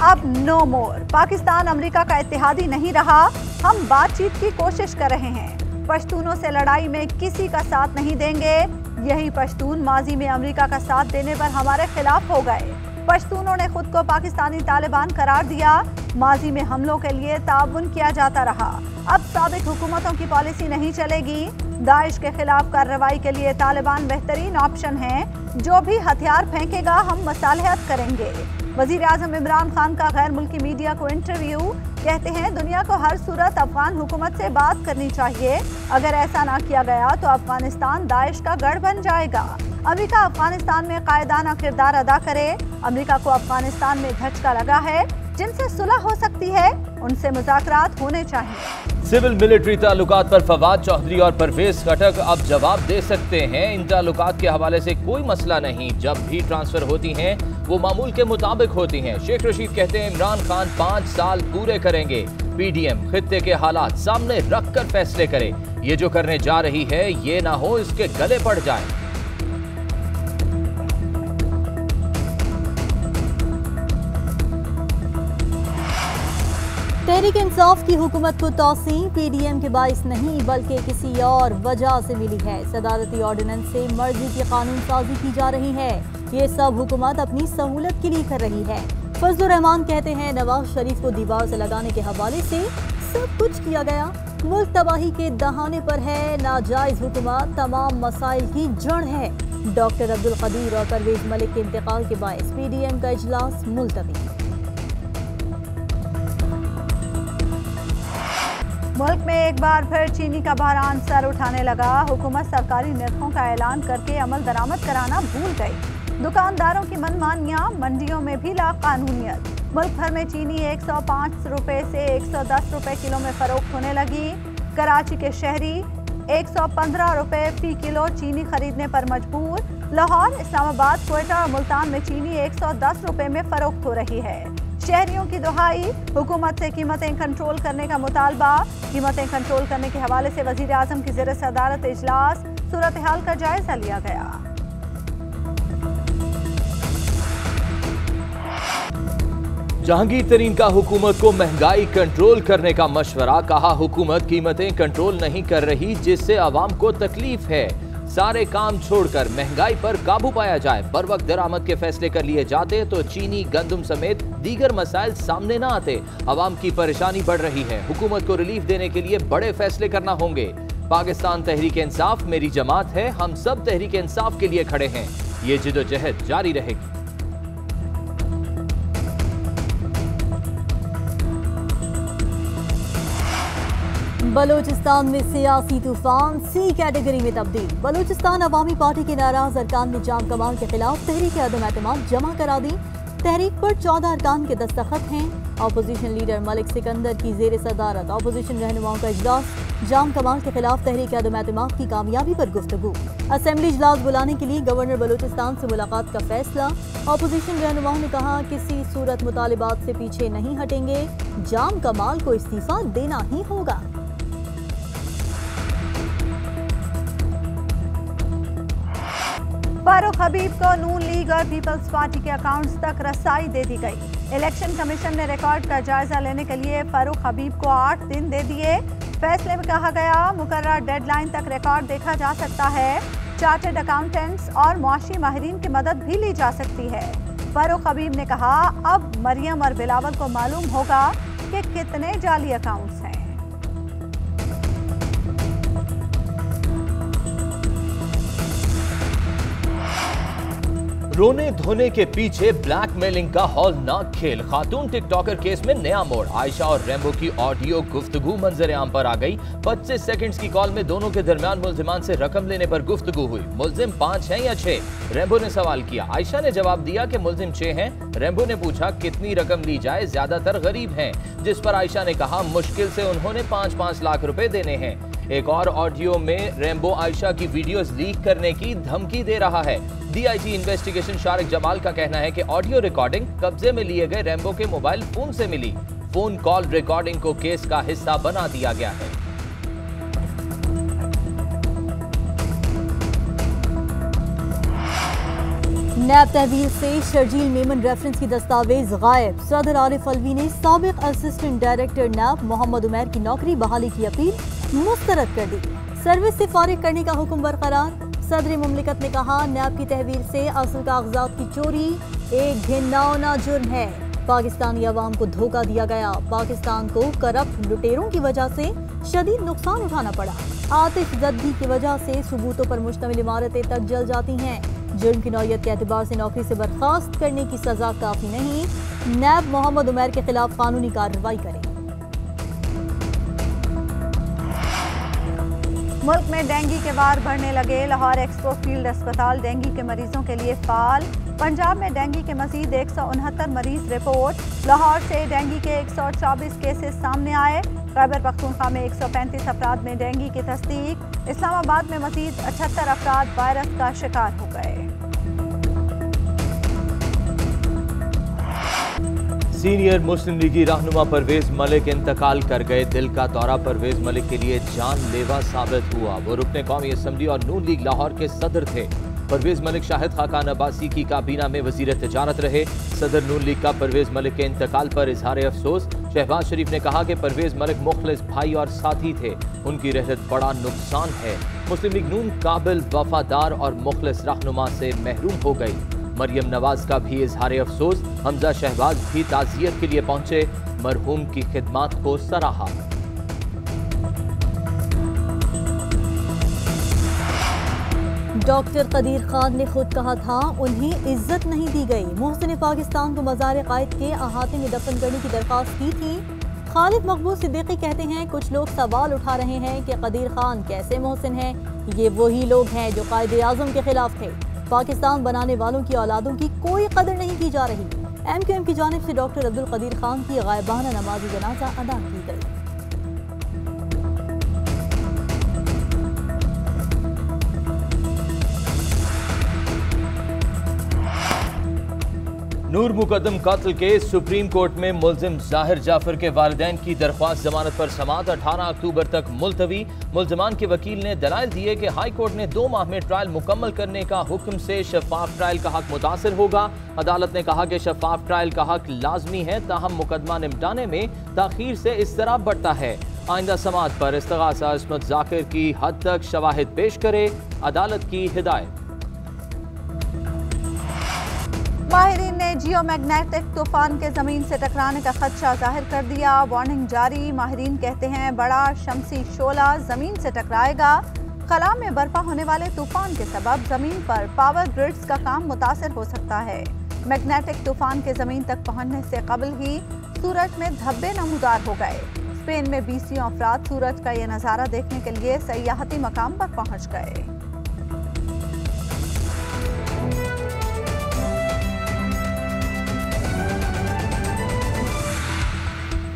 अब नो मोर। पाकिस्तान अमेरिका का इत्तेहादी नहीं रहा, हम बातचीत की कोशिश कर रहे हैं। पश्तूनों से लड़ाई में किसी का साथ नहीं देंगे। यही पश्तून माजी में अमेरिका का साथ देने पर हमारे खिलाफ हो गए। पश्तूनों ने खुद को पाकिस्तानी तालिबान करार दिया। माजी में हमलों के लिए ताउन किया जाता रहा। अब साबिक हुकूमतों की पॉलिसी नहीं चलेगी। दाइश के खिलाफ कार्रवाई के लिए तालिबान बेहतरीन ऑप्शन है। जो भी हथियार फेंकेगा हम मसालहत करेंगे। वजीर आजम इमरान खान का गैर मुल्की मीडिया को इंटरव्यू। कहते हैं दुनिया को हर सूरत अफगान हुकूमत से बात करनी चाहिए। अगर ऐसा ना किया गया तो अफगानिस्तान दाइश का गढ़ बन जाएगा। अमेरिका अफगानिस्तान में कायदाना किरदार अदा करे। अमेरिका को अफगानिस्तान में धचका लगा है। जिनसे सुलह हो सकती है उनसे मुज़ाकरात होने चाहिए। सिविल मिलिट्री ताल्लुकात पर फवाद चौधरी और परवेज खटक अब जवाब दे सकते हैं। इन ताल्लुकात के हवाले से कोई मसला नहीं। जब भी ट्रांसफर होती हैं वो मामूल के मुताबिक होती हैं। शेख रशीद कहते हैं इमरान खान 5 साल पूरे करेंगे। पीडीएम खित्ते के हालात सामने रख कर फैसले करे। ये जो करने जा रही है ये ना हो इसके गले पड़ जाए। तहरीक इंसाफ की हुकूमत को तौसीन पीडीएम के बाइस नहीं बल्कि किसी और वजह से मिली है। सदारती ऑर्डिनेंस से मर्जी की कानून साजी की जा रही है। ये सब हुकूमत अपनी सहूलत के लिए कर रही है। फजलुर रहमान कहते हैं नवाज शरीफ को दीवार से लगाने के हवाले से सब कुछ किया गया। मुल्क तबाही के दहाने पर है। नाजायज हुकूमत तमाम मसाइल की जड़ है। डॉक्टर अब्दुल कदीर और परवेज मलिक के इंतकाल के बायस पीडीएम का इजलास मुलतवी। मुल्क में एक बार फिर चीनी का बहरान सर उठाने लगा। हुकूमत सरकारी निर्खों का ऐलान करके अमल दरामद कराना भूल गई। दुकानदारों की मनमानियां, मंडियों में भी लाकानूनियत। मुल्क भर में चीनी 105 रुपए से 110 रुपए किलो में फरोख्त होने लगी। कराची के शहरी 115 रुपए फी किलो चीनी खरीदने पर मजबूर। लाहौर, इस्लामाबाद, क्वेटा और मुल्तान में चीनी 110 रुपए में फरोख्त हो रही है। शहरियों की दुहाई, हुकूमत से कीमतें कंट्रोल करने का मुतालबा। कीमतें कंट्रोल करने के हवाले से वजीर आजम की ज़ेर सदारत इजलास। सूरत हाल का जायजा लिया गया। जहांगीर तरीन का हुकूमत को महंगाई कंट्रोल करने का मशवरा। कहा हुकूमत कीमतें कंट्रोल नहीं कर रही जिससे आवाम को तकलीफ है। सारे काम छोड़कर महंगाई पर काबू पाया जाए। बर वक्त दरामद के फैसले कर लिए जाते तो चीनी, गंदम समेत दीगर मसाइल सामने ना आते। आवाम की परेशानी बढ़ रही है। हुकूमत को रिलीफ देने के लिए बड़े फैसले करना होंगे। पाकिस्तान तहरीक इंसाफ मेरी जमात है। हम सब तहरीक इंसाफ के लिए खड़े हैं। ये जिदोजहद जारी रहेगी। बलूचिस्तान में सियासी तूफान सी कैटेगरी में तब्दील। बलूचिस्तान अवामी पार्टी के नाराज अरकान ने जाम कमाल के खिलाफ तहरीक अदम एतमाद जमा करा दी। तहरीक पर 14 अरकान के दस्तखत हैं। अपोजिशन लीडर मलिक सिकंदर की जेर सदारत अपोजिशन रहनुमाओं का इजलास। जाम कमाल के खिलाफ तहरीक अदम एतमाद की कामयाबी पर गुफ्तगू। असेंबली इजलास बुलाने के लिए गवर्नर बलूचिस्तान से मुलाकात का फैसला। अपोजिशन रहनुमाओं ने कहा किसी सूरत मुतालिबात से पीछे नहीं हटेंगे। जाम कमाल को इस्तीफा देना ही होगा। फारूक हबीब को नून लीग और पीपल्स पार्टी के अकाउंट्स तक रसाई दे दी गई। इलेक्शन कमीशन ने रिकॉर्ड का जायजा लेने के लिए फारूक हबीब को 8 दिन दे दिए। फैसले में कहा गया मुकर्रर डेडलाइन तक रिकॉर्ड देखा जा सकता है। चार्टर्ड अकाउंटेंट्स और मुआशी माहिरीन की मदद भी ली जा सकती है। फारूक हबीब ने कहा अब मरियम और बिलावल को मालूम होगा कि कितने जाली अकाउंट्स हैं। रोने धोने के पीछे ब्लैकमेलिंग का हौलनाक खेल। खातून टिकटॉकर केस में नया मोड़। आयशा और रैम्बो की ऑडियो गुफ्तगू मंजर आम पर आ गई। 25 सेकंड्स की कॉल में दोनों के दरमियान मुल्जिमान से रकम लेने पर गुफ्तगू हुई। मुल्जिम 5 हैं या 6? रैम्बो ने सवाल किया। आयशा ने जवाब दिया कि मुल्जिम 6 हैं। रैम्बो ने पूछा कितनी रकम ली जाए, ज्यादातर गरीब हैं। जिस पर आयशा ने कहा मुश्किल से उन्होंने 5-5 लाख रुपए देने हैं। एक और ऑडियो में रैम्बो आयशा की वीडियोस लीक करने की धमकी दे रहा है। डीआईजी इन्वेस्टिगेशन शारिक जमाल का कहना है कि ऑडियो रिकॉर्डिंग कब्जे में लिए गए रैम्बो के मोबाइल फोन से मिली। फोन कॉल रिकॉर्डिंग को केस का हिस्सा बना दिया गया है। नैब तहवील से शर्जील मेमन रेफरेंस की दस्तावेज गायब। सदर आरिफ अलवी ने साबिक assistant director NAB Mohammad Umair की नौकरी बहाली की अपील मुस्तरद कर दी। सर्विस से फारिग करने का हुक्म बरकरार। सदर मुमलिकत ने कहा, नैब की तहवील से असल कागजात की चोरी एक घिनौना जुर्म है। पाकिस्तानी अवाम को धोखा दिया गया। पाकिस्तान को करप्ट लुटेरों की वजह से शदीद नुकसान उठाना पड़ा। आतिशज़दगी की वजह से सबूतों पर मुश्तमिल इमारतें तक जल जाती हैं। जुर्म की नौयत के एतबार से नौकरी से बर्खास्त करने की सजा काफी नहीं। नैब मोहम्मद उमैर के खिलाफ कानूनी कार्रवाई करे। मुल्क में डेंगू के वार बढ़ने लगे। लाहौर एक्सपो फील्ड अस्पताल डेंगू के मरीजों के लिए फाल। पंजाब में डेंगू के मजीद 169 मरीज रिपोर्ट। लाहौर से डेंगू के 124 केसेस सामने आए। खैबर पख्तूनख्वा में 135 अफराद में डेंगू की तस्दीक। इस्लामाबाद में मजीद 78 अफराद वायरस का शिकार हो गए। सीनियर मुस्लिम लीगी रहनुमा परवेज मलिक इंतकाल कर गए। दिल का दौरा परवेज मलिक के लिए जानलेवा साबित हुआ। वो रुकने कौमी असम्बली और नून लीग लाहौर के सदर थे। परवेज मलिक शाहिद खाकान अब्बासी की काबीना में वजीर तिजारत रहे। सदर नून लीग का परवेज मलिक के इंतकाल पर इजहार अफसोस। शहबाज शरीफ ने कहा कि परवेज मलिक मुखलिस भाई और साथी थे। उनकी रहमत बड़ा नुकसान है। मुस्लिम लीग नून काबिल, वफादार और मुखलिस रहनुमा से महरूम हो गई। मरियम नवाज का भी इजहार अफसोस। हमजा शहबाज भी ताज़ियत के लिए पहुंचे। मरहूम की खिदमात को सराहा। डॉक्टर कदीर खान ने खुद कहा था, उन्हें इज्जत नहीं दी गई। मोहसिन पाकिस्तान को मज़ार कायद के अहाते में दफन करने की दरख्वास्त की थी। खालिद मकबूल सिद्दीकी कहते हैं, कुछ लोग सवाल उठा रहे हैं कि कदीर खान कैसे मोहसिन हैं। ये वही लोग हैं जो कायदे आज़म के खिलाफ थे। पाकिस्तान बनाने वालों की औलादों की कोई कदर नहीं की जा रही। MQM की जानिब से डॉक्टर अब्दुल कदीर खान की गायबाना नमाज जनाजा अदा की गई। नूर मुकदम कातिल केस सुप्रीम कोर्ट में मुल्जिम जाहिर जाफर के वालिदैन की दरख्वास्त जमानत पर समाअत 18 अक्टूबर तक मुलतवी। मुल्जिमान के वकील ने दलाइल दिए कि हाई कोर्ट ने 2 माह में ट्रायल मुकम्मल करने का हुक्म से शफाफ ट्रायल का हक मुतासिर होगा। अदालत ने कहा कि शफाफ ट्रायल का हक लाजमी है, ताहम मुकदमा निपटाने में ताखीर से इस्तराब बढ़ता है। आइंदा समाअत पर इस्तगासा इस्मत जाकिर की हद तक शवाहिद पेश करे, अदालत की हिदायत। माहिरीन ने जियोमैग्नेटिक तूफान के जमीन से टकराने का खदशा जाहिर कर दिया। वार्निंग जारी। माहिरीन कहते हैं, बड़ा शमसी शोला जमीन से टकराएगा। खला में बर्पा होने वाले तूफान के सबब जमीन पर पावर ग्रिड्स का काम मुतासिर हो सकता है। मैग्नेटिक तूफान के जमीन तक पहुंचने से कबल ही सूरज में धब्बे नमूदार हो गए। स्पेन में 20 अफराद सूरज का यह नज़ारा देखने के लिए सयाहती मकाम पर पहुंच गए।